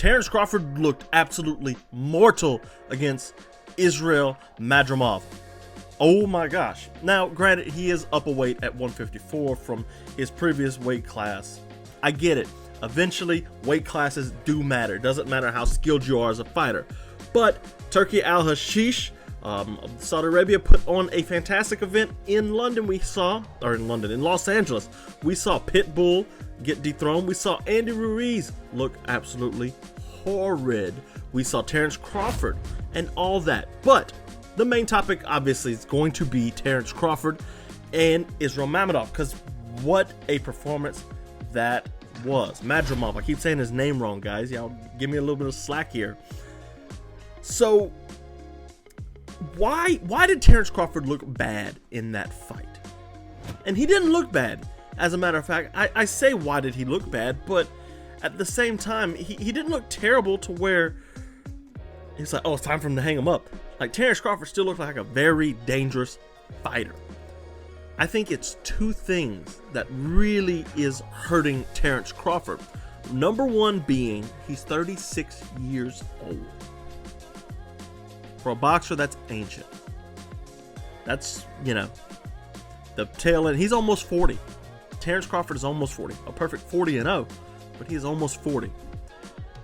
Terence Crawford looked absolutely mortal against Israil Madrimov. Oh my gosh. Now, granted, he is up a weight at 154 from his previous weight class. I get it. Eventually, weight classes do matter. It doesn't matter how skilled you are as a fighter. But Turki Al-Hashish, Saudi Arabia, put on a fantastic event in London. In Los Angeles, we saw Pitbull get dethroned. We saw Andy Ruiz look absolutely horrid. We saw Terence Crawford and all that. But the main topic, obviously, is going to be Terence Crawford and Israil Madrimov, because what a performance that was. Madrimov, I keep saying his name wrong, guys. Y'all give me a little bit of slack here. So, why did Terence Crawford look bad in that fight? And he didn't look bad. As a matter of fact, I say why did he look bad, but at the same time, he didn't look terrible to where he's like, oh, it's time for him to hang him up. Like, Terence Crawford still looked like a very dangerous fighter. I think it's two things that really is hurting Terence Crawford. Number one being, he's 36 years old. For a boxer, that's ancient. That's, the tail end. He's almost 40. Terence Crawford is almost 40. A perfect 40-0, but he is almost 40.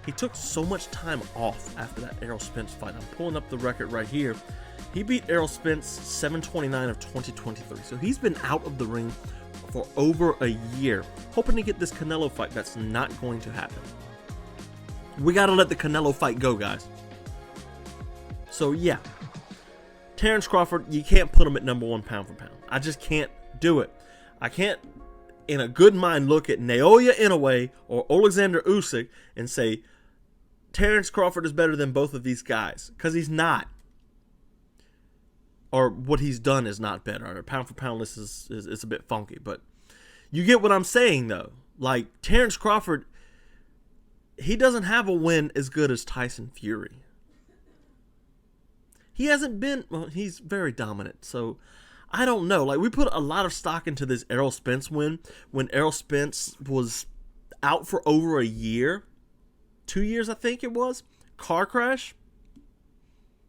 He took so much time off after that Errol Spence fight. I'm pulling up the record right here. He beat Errol Spence 7/29 of 2023. So he's been out of the ring for over a year, hoping to get this Canelo fight. That's not going to happen. We got to let the Canelo fight go, guys. So yeah, Terence Crawford, you can't put him at number one pound for pound. I just can't do it. I can't, in a good mind, look at Naoya Inoue or Oleksandr Uysk and say Terence Crawford is better than both of these guys, because he's not. Or what he's done is not better. Our pound for pound list is a bit funky, but you get what I'm saying, though. Like, Terence Crawford, he doesn't have a win as good as Tyson Fury. He hasn't been, well, he's very dominant, so I don't know. Like, we put a lot of stock into this Errol Spence win when Errol Spence was out for over a year. 2 years, I think it was. Car crash.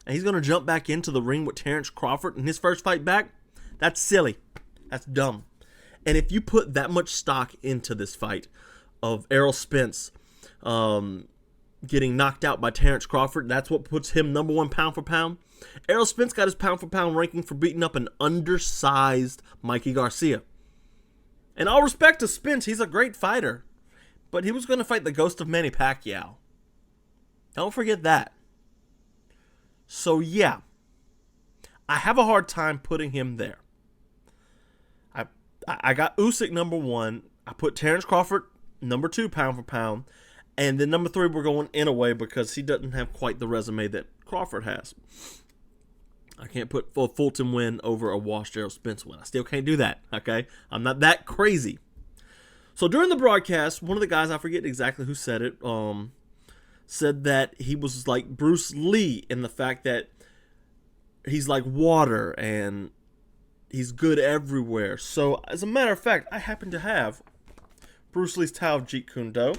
And he's going to jump back into the ring with Terence Crawford in his first fight back. That's silly. That's dumb. And if you put that much stock into this fight of Errol Spence getting knocked out by Terence Crawford, that's what puts him number one pound for pound. Errol Spence got his pound for pound ranking for beating up an undersized Mikey Garcia. And all respect to Spence, he's a great fighter. But he was going to fight the ghost of Manny Pacquiao. Don't forget that. So yeah, I have a hard time putting him there. I got Usyk number one. I put Terence Crawford number two pound for pound. And then number three, we're going Inoue because he doesn't have quite the resume that Crawford has. I can't put a Fulton win over a washed Errol Spence win. I still can't do that, okay? I'm not that crazy. So during the broadcast, one of the guys, I forget exactly who said it, said that he was like Bruce Lee in the fact that he's like water and he's good everywhere. So as a matter of fact, I happen to have Bruce Lee's Tao of Jeet Kune Do.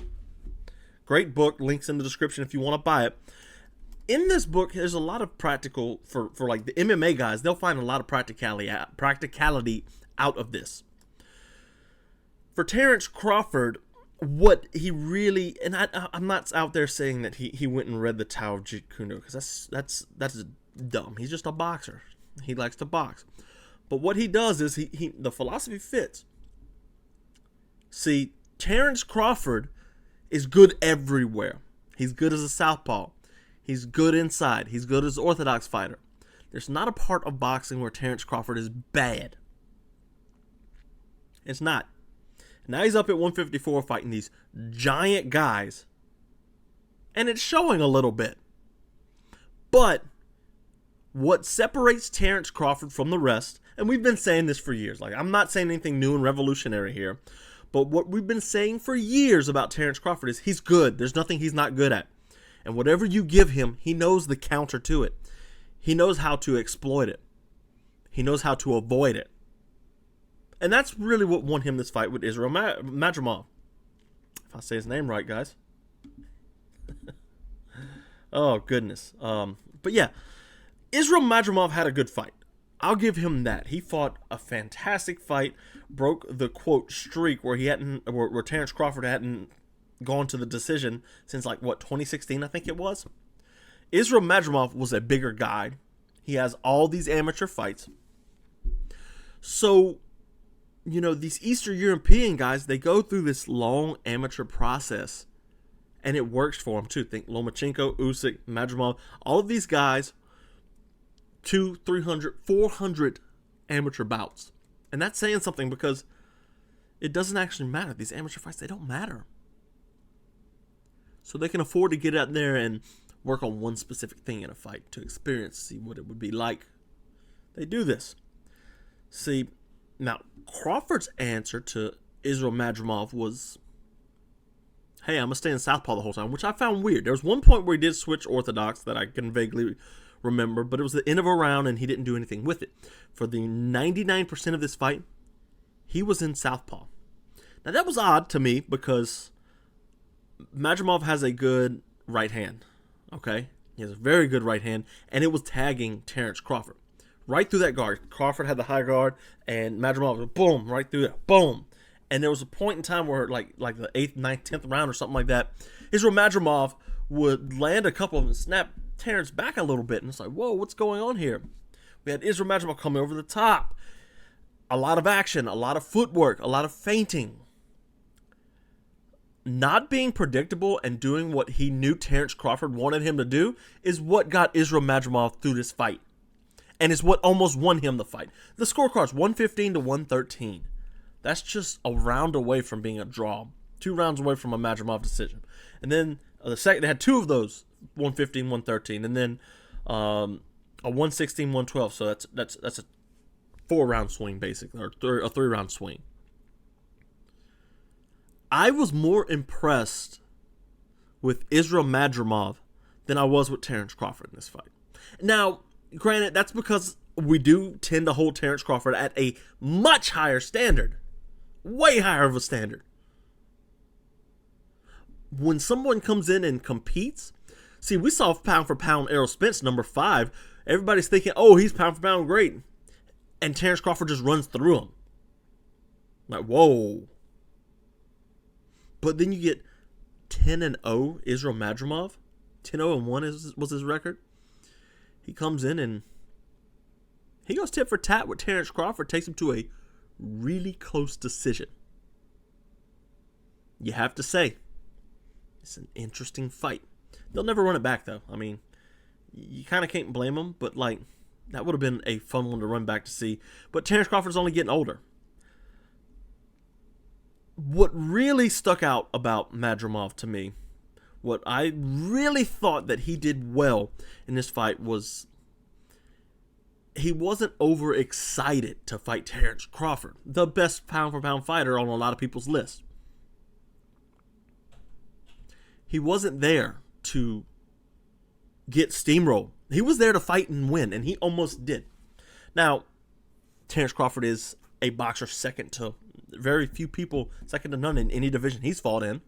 Great book, links in the description if you want to buy it. In this book, there's a lot of practical, for like the MMA guys, they'll find a lot of practicality out of this. For Terence Crawford, what he really, and I'm not out there saying that he went and read the Tao of Jeet Kune Do, because that's dumb. He's just a boxer. He likes to box. But what he does is the philosophy fits. See, Terence Crawford is good everywhere. He's good as a southpaw. He's good inside. He's good as an orthodox fighter. There's not a part of boxing where Terence Crawford is bad. It's not. Now he's up at 154 fighting these giant guys. And it's showing a little bit. But what separates Terence Crawford from the rest, and we've been saying this for years. Like, I'm not saying anything new and revolutionary here. But what we've been saying for years about Terence Crawford is he's good. There's nothing he's not good at. And whatever you give him, he knows the counter to it. He knows how to exploit it. He knows how to avoid it. And that's really what won him this fight with Israil Madrimov. If I say his name right, guys. Oh, goodness. But yeah, Israil Madrimov had a good fight. I'll give him that. He fought a fantastic fight, broke the quote streak where where Terence Crawford hadn't gone to the decision since 2016, I think it was. Israil Madrimov was a bigger guy. He has all these amateur fights. So, these Eastern European guys, they go through this long amateur process, and it works for them too. Think Lomachenko, Uysk, Madrimov, all of these guys, 200, 300, 400 amateur bouts. And that's saying something because it doesn't actually matter. These amateur fights, they don't matter. So they can afford to get out there and work on one specific thing in a fight to experience, see what it would be like. They do this. See, now Crawford's answer to Israil Madrimov was, hey, I'm going to stay in southpaw the whole time, which I found weird. There was one point where he did switch orthodox that I can vaguely remember, but it was the end of a round and he didn't do anything with it. For the 99% of this fight, he was in southpaw. Now that was odd to me because Madrimov has a good right hand. Okay? He has a very good right hand, and it was tagging Terence Crawford. Right through that guard. Crawford had the high guard, and Madrimov was boom, right through it. Boom. And there was a point in time where, like the 8th, 9th, 10th round or something like that, Israil Madrimov would land a couple of them and snap Terence back a little bit. And it's like, whoa, what's going on here? We had Israil Madrimov coming over the top. A lot of action, a lot of footwork, a lot of feinting. Not being predictable and doing what he knew Terence Crawford wanted him to do is what got Israil Madrimov through this fight. And it's what almost won him the fight. The scorecard's 115 to 113. That's just a round away from being a draw. 2 rounds away from a Madrimov decision. And then the second, they had 2 of those, 115, 113. And then a 116, 112. So that's a 4-round swing, basically, or a 3-round swing. I was more impressed with Israil Madrimov than I was with Terence Crawford in this fight. Now, granted, that's because we do tend to hold Terence Crawford at a much higher standard. Way higher of a standard. When someone comes in and competes, see, we saw pound for pound Errol Spence, number 5. Everybody's thinking, oh, he's pound for pound great. And Terence Crawford just runs through him. Like, whoa. But then you get 10-0 Israil Madrimov. 10-0-1 was his record. He comes in and he goes tit for tat with Terence Crawford. Takes him to a really close decision. You have to say, it's an interesting fight. They'll never run it back, though. I mean, you kind of can't blame them, but that would have been a fun one to run back to see. But Terence Crawford's only getting older. What really stuck out about Madrimov to me, what I really thought that he did well in this fight was he wasn't overexcited to fight Terence Crawford, the best pound-for-pound fighter on a lot of people's list. He wasn't there to get steamrolled. He was there to fight and win, and he almost did. Now, Terence Crawford is a boxer second to very few people, second to none in any division he's fought in.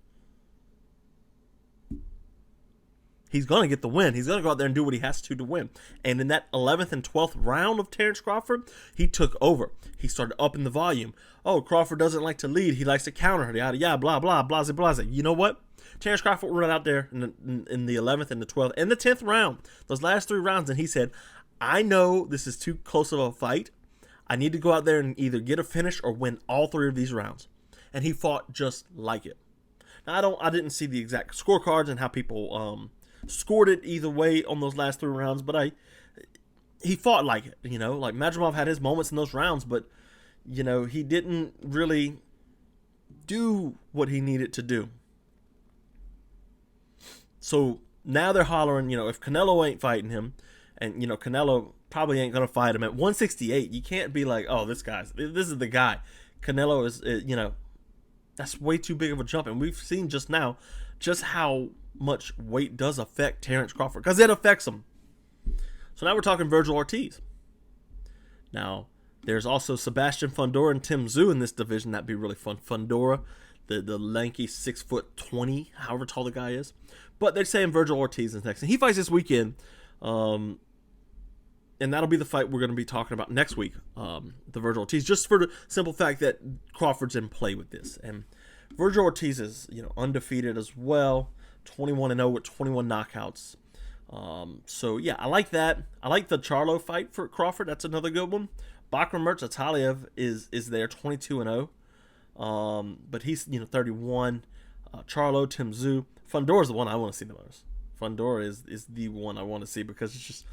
He's going to get the win. He's going to go out there and do what he has to win. And in that 11th and 12th round of Terence Crawford, he took over. He started upping the volume. Oh, Crawford doesn't like to lead. He likes to counter. Yada, yada, blah, blah, blase, blase. You know what? Terence Crawford went out there in the 11th and the 12th and the 10th round, those last 3 rounds, and he said, I know this is too close of a fight. I need to go out there and either get a finish or win all 3 of these rounds. And he fought just like it. Now, I didn't see the exact scorecards and how people scored it either way on those last 3 rounds, but he fought like it. Like Madrimov had his moments in those rounds, but he didn't really do what he needed to do. So now they're hollering, if Canelo ain't fighting him, and Canelo probably ain't gonna fight him at 168. You can't be like, oh, this is the guy. Canelo is that's way too big of a jump, and we've seen just now just how much weight does affect Terence Crawford, because it affects him. So now we're talking Virgil Ortiz. Now there's also Sebastian Fundora and Tim Tszyu in this division. That'd be really fun. Fundora, the lanky 6'20", however tall the guy is. But they're saying Virgil Ortiz is next, and he fights this weekend. And that'll be the fight we're going to be talking about next week, the Virgil Ortiz, just for the simple fact that Crawford's in play with this. And Virgil Ortiz is, undefeated as well, 21-0 with 21 knockouts. So yeah, I like that. I like the Charlo fight for Crawford. That's another good one. Bakramurz Ataliev is there, 22-0. But he's 31. Charlo, Tim Tszyu. Fundora is the one I want to see the most. Fundora is the one I want to see, because it's just,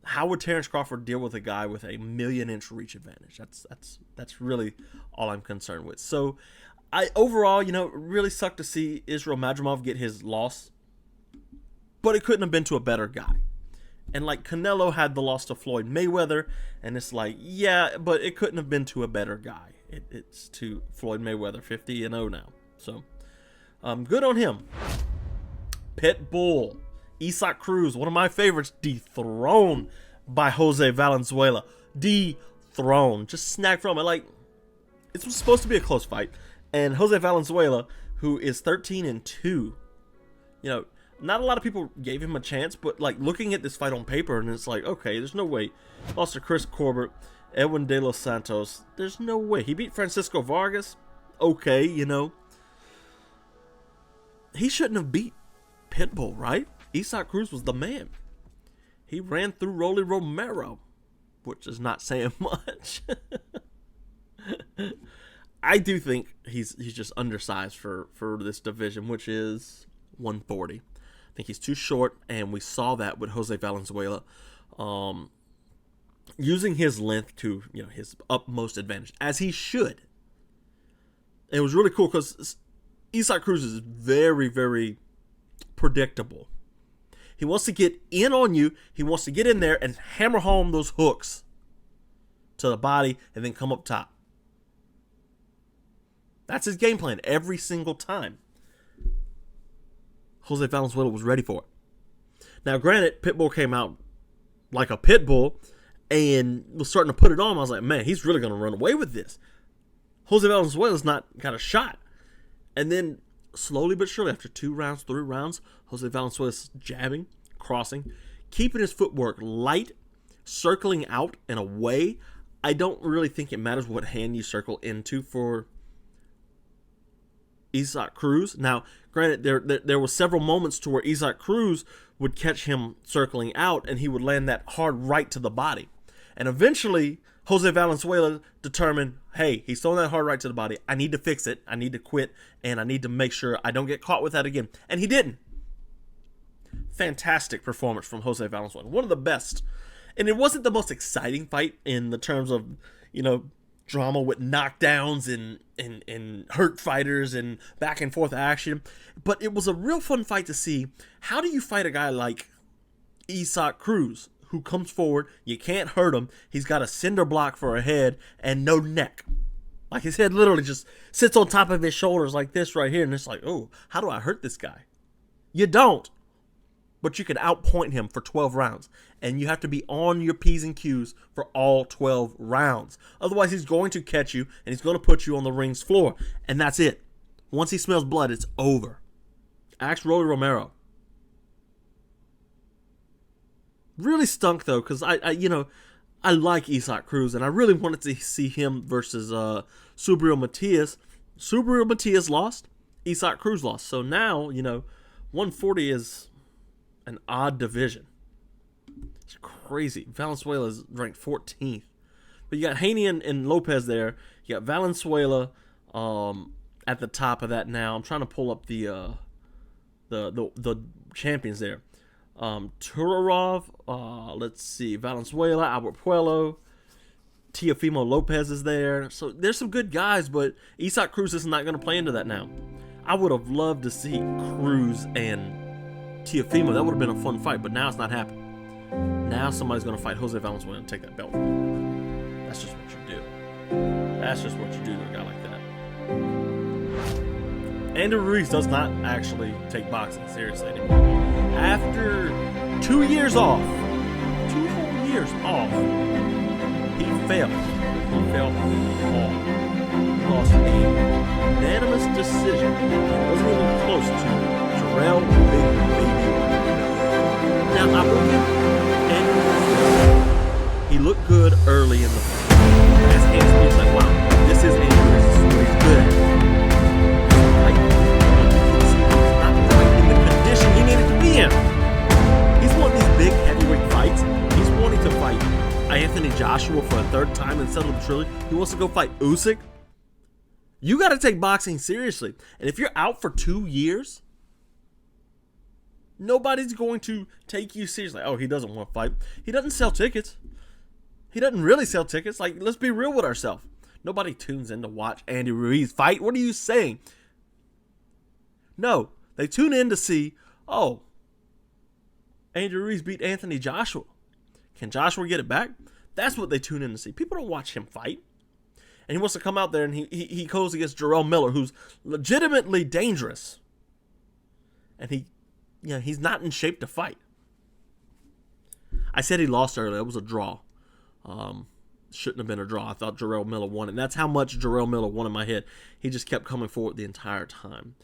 how would Terence Crawford deal with a guy with a 1,000,000-inch reach advantage? That's really all I'm concerned with. So I overall, really sucked to see Israil Madrimov get his loss, but it couldn't have been to a better guy. And like Canelo had the loss to Floyd Mayweather, and it's like, yeah, but it couldn't have been to a better guy. It's to Floyd Mayweather, 50-0 now. So good on him. Pitbull, Isaac Cruz, one of my favorites, dethroned by Jose Valenzuela. Dethroned. Just snagged from it. Like, it was supposed to be a close fight. And Jose Valenzuela, who is 13-2, not a lot of people gave him a chance, but like looking at this fight on paper, and it's like, okay, there's no way. Lost to Chris Corbett, Edwin De Los Santos. There's no way. He beat Francisco Vargas. Okay, he shouldn't have beat Pitbull, right? Isaac Cruz was the man. He ran through Rolly Romero, which is not saying much. I do think he's just undersized for this division, which is 140. I think he's too short, and we saw that with Jose Valenzuela, using his length to his utmost advantage, as he should. And it was really cool because Isaac Cruz is very, very predictable. He wants to get in on you. He wants to get in there and hammer home those hooks to the body and then come up top. That's his game plan every single time. Jose Valenzuela was ready for it. Now, granted, Pitbull came out like a pit bull and was starting to put it on. I was like, man, he's really going to run away with this. Jose Valenzuela's not got a shot. And then slowly but surely, after 2 rounds, 3 rounds, Jose Valenzuela's jabbing, crossing, keeping his footwork light, circling out and away. I don't really think it matters what hand you circle into for Isaac Cruz. Now, granted, there were several moments to where Isaac Cruz would catch him circling out, and he would land that hard right to the body. And eventually, Jose Valenzuela determined, hey, he's throwing that hard right to the body. I need to fix it. I need to quit, and I need to make sure I don't get caught with that again. And he didn't. Fantastic performance from Jose Valenzuela. One of the best. And it wasn't the most exciting fight in the terms of, drama with knockdowns and hurt fighters and back and forth action. But it was a real fun fight to see. How do you fight a guy like Isaac Cruz, who comes forward, you can't hurt him, he's got a cinder block for a head and no neck. Like, his head literally just sits on top of his shoulders like this right here, and it's like, oh, how do I hurt this guy? You don't. But you can outpoint him for 12 rounds. And you have to be on your P's and Q's for all 12 rounds. Otherwise, he's going to catch you, and he's going to put you on the ring's floor. And that's it. Once he smells blood, it's over. Ask Rolly Romero. Really stunk, though, because I like Isaac Cruz, and I really wanted to see him versus Subriel Matias. Subriel Matias lost. Isaac Cruz lost. So now, 140 is an odd division. It's crazy. Valenzuela is ranked 14th. But you got Haney and Lopez there. You got Valenzuela at the top of that now. I'm trying to pull up the champions there. Turarov, let's see, Valenzuela, Albert Puello, Teofimo Lopez is there. So there's some good guys, but Isaac Cruz is not going to play into that now. I would have loved to see Cruz and Teofimo. That would have been a fun fight, but now it's not happening. Now somebody's going to fight Jose Valenzuela and take that belt. That's just what you do. That's just what you do to a guy like that. Andy Ruiz does not actually take boxing seriously anymore. After 2 years off, 2 whole years off, he failed. He fell hard. He lost a unanimous decision. It wasn't even close to Israil Madrimov. Now, I will give Andrew, he looked good early in the fight. As hands speaks, like, wow, this is Andrew. This is what he's good at. Like, he's not quite in the condition he needed to be in. He's wanting these big heavyweight fights. He's wanting to fight Anthony Joshua for a third time and settle the trilogy. He wants to go fight Uysk. You got to take boxing seriously. And if you're out for 2 years, nobody's going to take you seriously. Oh, he doesn't want to fight. He doesn't sell tickets. He doesn't really sell tickets. Like, let's be real with ourselves. Nobody tunes in to watch Andy Ruiz fight. What are you saying? No, they tune in to see, oh, Andy Ruiz beat Anthony Joshua. Can Joshua get it back? That's what they tune in to see. People don't watch him fight. And he wants to come out there and he goes against Israil Miller, who's legitimately dangerous. And he's not in shape to fight. I said he lost earlier. It was a draw. Shouldn't have been a draw. I thought Israil Miller won. And that's how much Israil Miller won in my head. He just kept coming forward the entire time.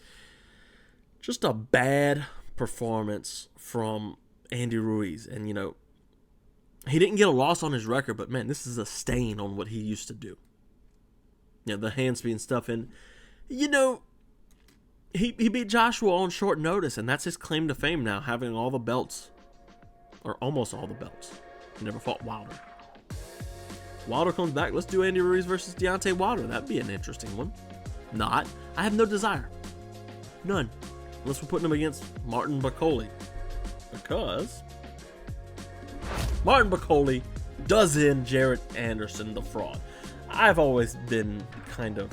Just a bad performance from Andy Ruiz. And, he didn't get a loss on his record, but, man, this is a stain on what he used to do. The hand speed and stuff. And, he beat Joshua on short notice, and that's his claim to fame now, having all the belts. Or almost all the belts. He never fought Wilder. Wilder comes back. Let's do Andy Ruiz versus Deontay Wilder. That'd be an interesting one. Not. I have no desire. None. Unless we're putting him against Martin Bakole. Because Martin Bakole does end Jared Anderson, the fraud. I've always been kind of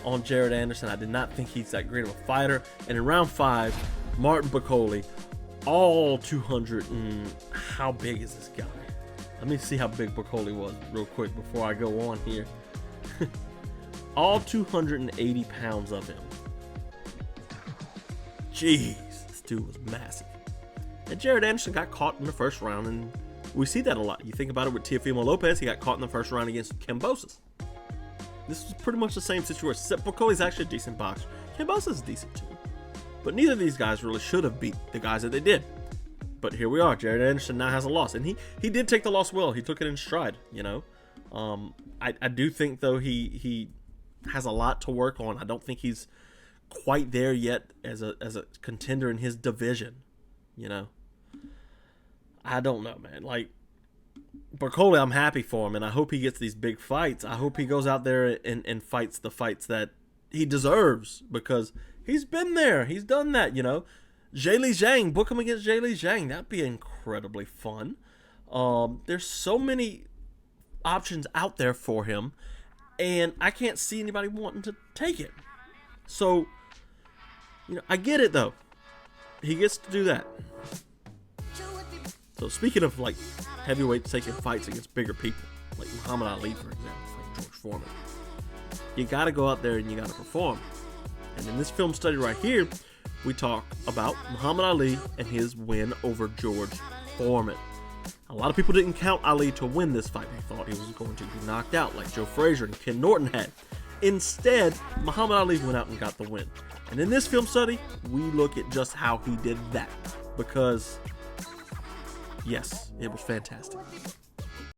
on Jared Anderson. I did not think he's that great of a fighter. And in round 5, Martin Bakole, all 200 and how big is this guy? Let me see how big Bakole was real quick before I go on here. All 280 pounds of him. Jeez, this dude was massive. And Jared Anderson got caught in the first round, and we see that a lot. You think about it with Teofimo Lopez, he got caught in the first round against Kambosos. This was pretty much the same situation, except Bakole's actually a decent boxer. Kambosos is decent too. But neither of these guys really should have beat the guys that they did. But here we are. Jared Anderson now has a loss. And he did take the loss well. He took it in stride, I do think, though, he has a lot to work on. I don't think he's quite there yet as a contender in his division, I don't know, man. Like, Bakole, I'm happy for him, and I hope he gets these big fights. I hope he goes out there and fights the fights that he deserves, because he's been there. He's done that, Zhilei Zhang, book him against Zhilei Zhang. That'd be incredibly fun. There's so many options out there for him, and I can't see anybody wanting to take it. So, I get it, though. He gets to do that. So, speaking of, heavyweights taking fights against bigger people, like Muhammad Ali, for example, like George Foreman, you got to go out there and you got to perform. And in this film study right here, we talk about Muhammad Ali and his win over George Foreman. A lot of people didn't count Ali to win this fight. They thought he was going to be knocked out like Joe Frazier and Ken Norton had. Instead, Muhammad Ali went out and got the win. And in this film study, we look at just how he did that. Because, yes, it was fantastic.